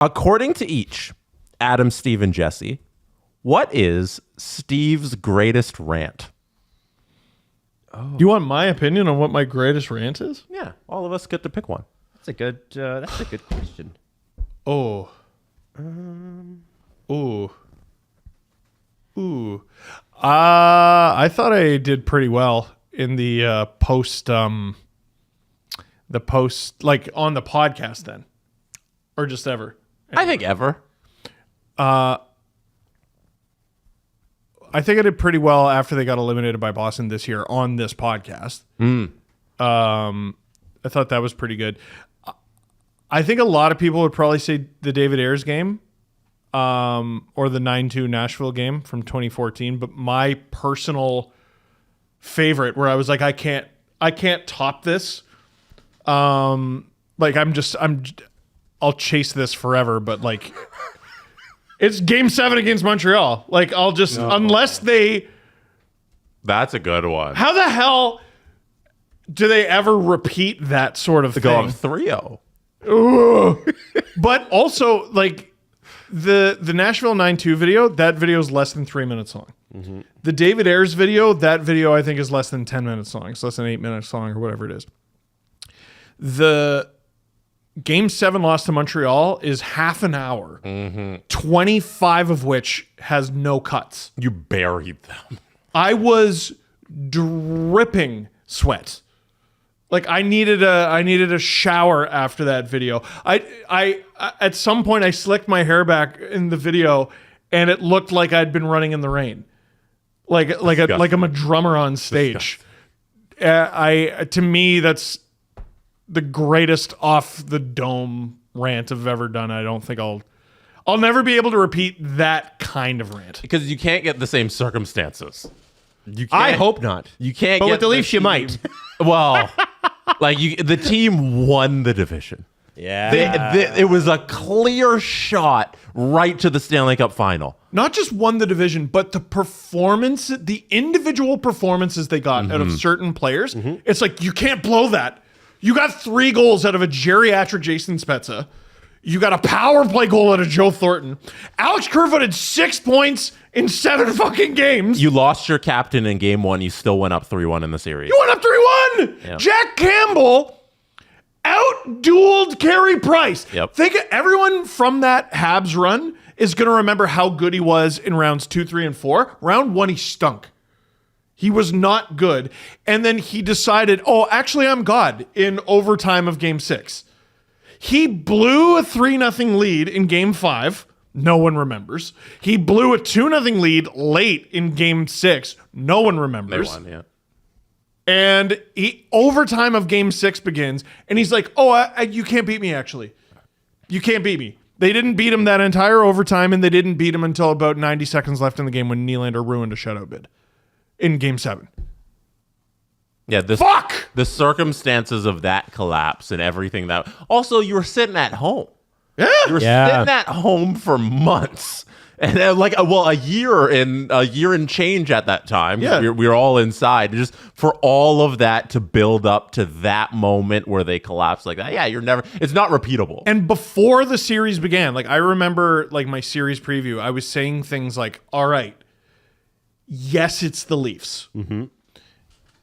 According to each, Adam, Steve, and Jesse, what is Steve's greatest rant? Do you want my opinion on what my greatest rant is? Yeah, all of us get to pick one. That's a good question. Ooh. I thought I did pretty well in the post, like on the podcast then, or just ever. I think ever. I think I did pretty well after they got eliminated by Boston this year on this podcast. I thought that was pretty good. I think a lot of people would probably say the David Ayres game, or the 9-2 Nashville game from 2014. But my personal favorite, where I was like, I can't top this. Like I'll chase this forever. But like, it's Game 7 against Montreal. Like unless they. That's a good one. How the hell do they ever repeat that sort of thing? Go up 3-0. But also, like, the Nashville 9-2 video, that video is less than 3 minutes long. Mm-hmm. The David Ayres video, that video I think is less than 10 minutes long. It's less than 8 minutes long or whatever it is. The Game 7 loss to Montreal is half an hour, 25 of which has no cuts. You buried them. I was dripping sweat. Like I needed a shower after that video. I at some point I slicked my hair back in the video, and it looked like I'd been running in the rain, like I'm a drummer on stage. To me, that's the greatest off the dome rant I've ever done. I don't think I'll never be able to repeat that kind of rant Because you can't get the same circumstances. You can't, I hope not. You can't But get with the Leafs, you team- might. Well, the team won the division. Yeah. It was a clear shot right to the Stanley Cup final. not just won the division, but the individual performances they got out of certain players. It's like, you can't blow that. You got 3 goals out of a geriatric Jason Spezza. You got a power play goal out of Joe Thornton. Alex Kerfoot had 6 points in 7 fucking games. You lost your captain in game 1. You still went up 3-1 in the series. You went up 3-1. Yep. Jack Campbell out-dueled Carey Price. Yep. Think everyone from that Habs run is going to remember how good he was in rounds 2, 3, and 4. Round 1, he stunk. He was not good. And then he decided, oh, actually, I'm God in overtime of game 6. He blew a 3-0 lead in game 5. No one remembers. He blew a 2-0 lead late in game 6. No one They remembers. won, yeah. And overtime of game 6 begins, and he's like, oh, you can't beat me, actually. You can't beat me. They didn't beat him that entire overtime, and they didn't beat him until about 90 seconds left in the game when Nylander ruined a shutout bid in game 7. Yeah, Fuck! The circumstances of that collapse and everything that... Also, you were sitting at home. Yeah. You were sitting at home for months. And a year and change at that time. Yeah. We were all inside. Just for all of that to build up to that moment where they collapse like that. Yeah, it's not repeatable. And before the series began, like I remember like my series preview, I was saying things like, all right, yes, it's the Leafs. Mm-hmm.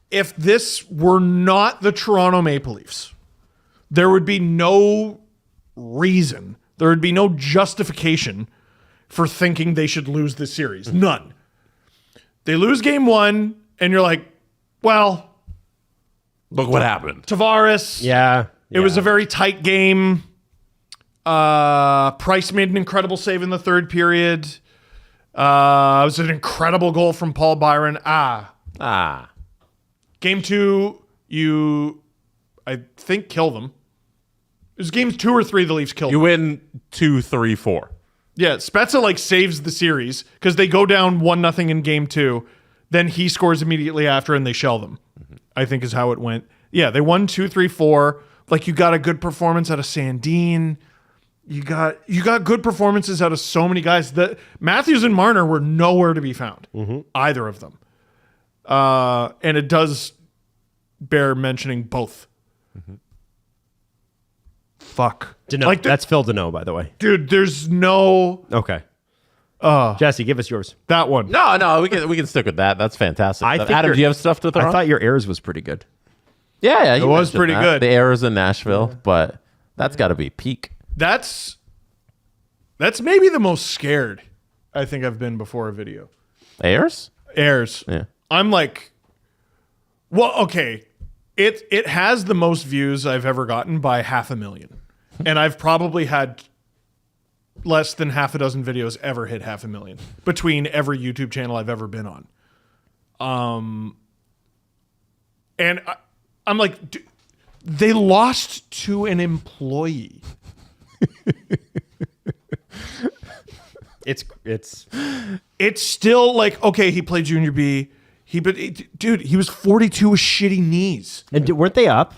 If this were not the Toronto Maple Leafs, there would be no reason, there would be no justification for thinking they should lose this series. None. They lose game 1, and you're like, well, Look what happened. Tavares. Yeah. It was a very tight game. Price made an incredible save in the 3rd period. It was an incredible goal from Paul Byron. Game 2, you, I think, kill them. It was games 2 or 3 the Leafs killed You them. win 2, 3, 4. Yeah, Spezza saves the series because they go down 1-0 in game 2. Then he scores immediately after and they shell them. I think is how it went. Yeah, they won 2, 3, 4. Like, you got a good performance out of Sandin. You got good performances out of so many guys. Matthews and Marner were nowhere to be found. Either of them. And it does bear mentioning both. fuck. Like that's Phil Deneau, by the way. Dude, there's no Okay. Jesse, give us yours. that one. No, we can stick with that. That's fantastic. I think Adam, your- do you have stuff to throw? I on? thought your airs was pretty good. Yeah, you was mentioned pretty that. good. The errors in Nashville, but that's got to be peak. That's maybe the most scared I think I've been before a video. Airs? Airs. Yeah. I'm like, well, okay. It has the most views I've ever gotten by 500,000. And I've probably had less than half a dozen videos ever hit 500,000 between every YouTube channel I've ever been on. And I'm like, they lost to an employee. It's still like, okay, he played Junior B. Dude, he was 42 with shitty knees. And weren't they up?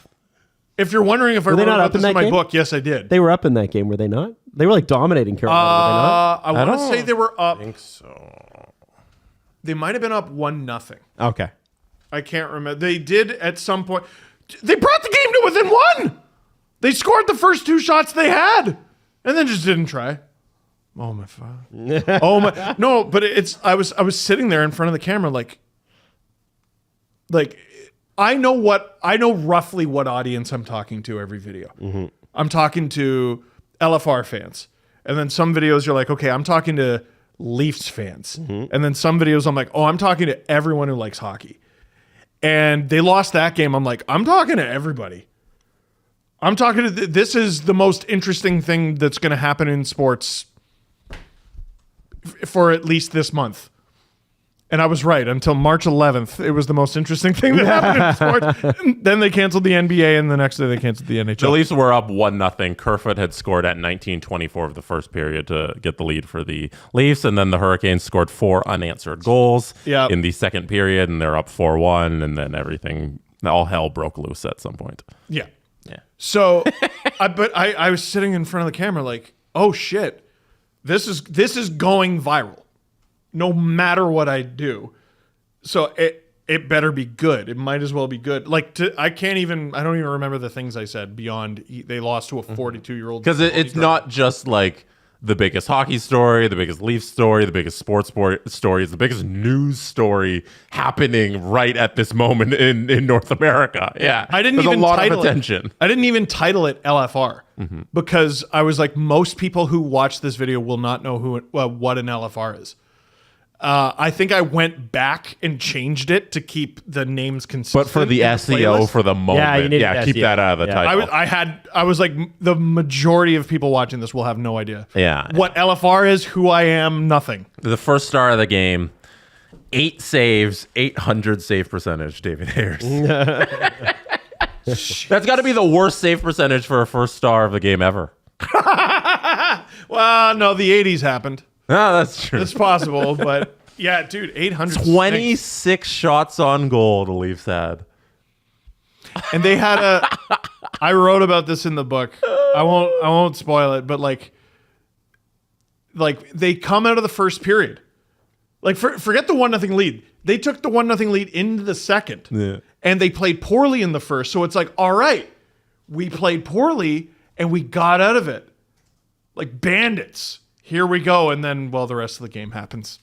If you're wondering if I they wrote not about up in this in that my game? book, yes, I did. They were up in that game, were they not? They were like dominating Carolina, I want to say they were up. I think so. They might have been up 1-0. were they not? Okay. I can't remember. They did at some point. They brought the game to within one. They scored the first two shots they had, and then just didn't try. Oh my fuck. Oh my no, but I was sitting there in front of the camera like I know roughly what audience I'm talking to every video. Mm-hmm. I'm talking to LFR fans. And then some videos you're like, okay, I'm talking to Leafs fans. Mm-hmm. And then some videos I'm like, oh, I'm talking to everyone who likes hockey. And they lost that game. I'm like, I'm talking to everybody. I'm talking to this is the most interesting thing that's going to happen in sports for at least this month. And I was right. Until March 11th, it was the most interesting thing that happened in sports. And then they canceled the NBA, and the next day they canceled the NHL. The Leafs were up 1-0. Kerfoot had scored at 19:24 of the first period to get the lead for the Leafs, and then the Hurricanes scored 4 unanswered goals in the second period, and they're up 4-1, and then all hell broke loose at some point. Yeah. Yeah. So, I was sitting in front of the camera like, oh shit, this is going viral, no matter what I do. So it better be good. It might as well be good. Like I don't even remember the things I said beyond they lost to a 42-year-old. Because it's not just like the biggest hockey story, the biggest Leafs story, the biggest sports story. It's the biggest news story happening right at this moment in North America. Yeah, There's a lot of attention. I didn't even title it LFR because I was like, most people who watch this video will not know what an LFR is. I think I went back and changed it to keep the names consistent. But for the in SEO playlist. for the moment, need keep SEO. that out of the title. I was like, the majority of people watching this will have no idea. Yeah. What LFR is, who I am, nothing. The first star of the game, 8 saves, 800 save percentage, David Ayers. That's got to be the worst save percentage for a first star of the game ever. Well, no, the 80s happened. No, that's true. It's possible, but yeah, dude, 800. 26 shots on goal the Leafs had. And they had I wrote about this in the book. I won't spoil it, but like they come out of the first period. Like forget the 1-0 lead. They took the 1-0 lead into the second. Yeah. And they played poorly in the first. So it's like, all right, we played poorly and we got out of it. Like bandits. Here we go. And then, well, the rest of the game happens.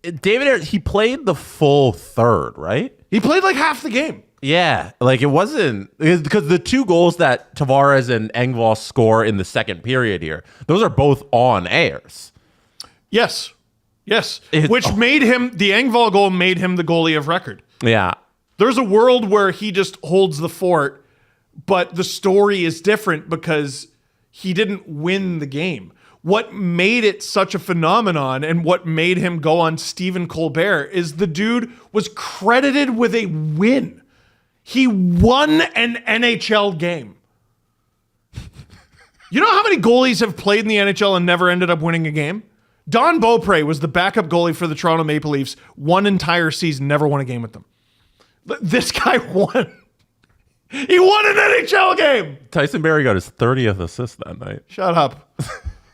David Ayers, he played the full third, right? He played like half the game. Yeah, like it wasn't because the 2 goals that Tavares and Engvall score in the second period here, those are both on Ayers. Yes. Which made him, the Engvall goal made him the goalie of record. Yeah. There's a world where he just holds the fort, but the story is different because he didn't win the game. What made it such a phenomenon and what made him go on Stephen Colbert is the dude was credited with a win. He won an NHL game. You know how many goalies have played in the NHL and never ended up winning a game? Don Beaupre was the backup goalie for the Toronto Maple Leafs one entire season, never won a game with them. This guy won. He won an NHL game. Tyson Barrie got his 30th assist that night. Shut up.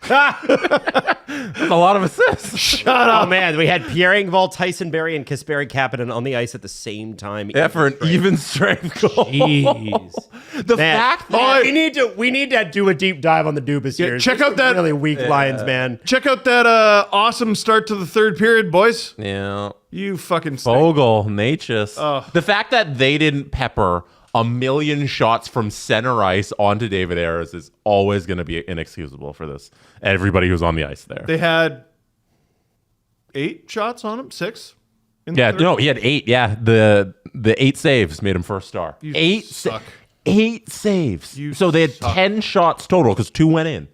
That's a lot of assists. Shut up. Oh man, we had Pierre Engvall, Tyson Berry, and Kasperi Kapanen on the ice at the same time. Yeah, for an even strength goal. Jeez. The fact that we need to do a deep dive on the Dubas here. check out that really weak Lions, man. Check out that awesome start to the third period, boys. yeah. You fucking snake. Bogle, Natchez. The fact that they didn't pepper a million shots from center ice onto David Ayres is always going to be inexcusable for this. Everybody who's on the ice there. They had 8 shots on him, 6. Yeah, no, he had 8. Yeah, the 8 saves made him first star. You 8 suck. 8 saves. So they had suck. 10 shots total because 2 went in.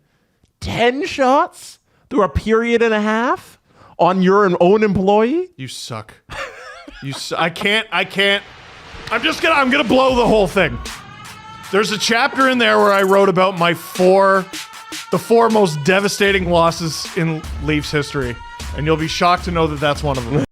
10 shots through a period and a half on your own employee. You suck. I can't. I'm gonna blow the whole thing. There's a chapter in there where I wrote about the 4 most devastating losses in Leafs history, and you'll be shocked to know that that's one of them.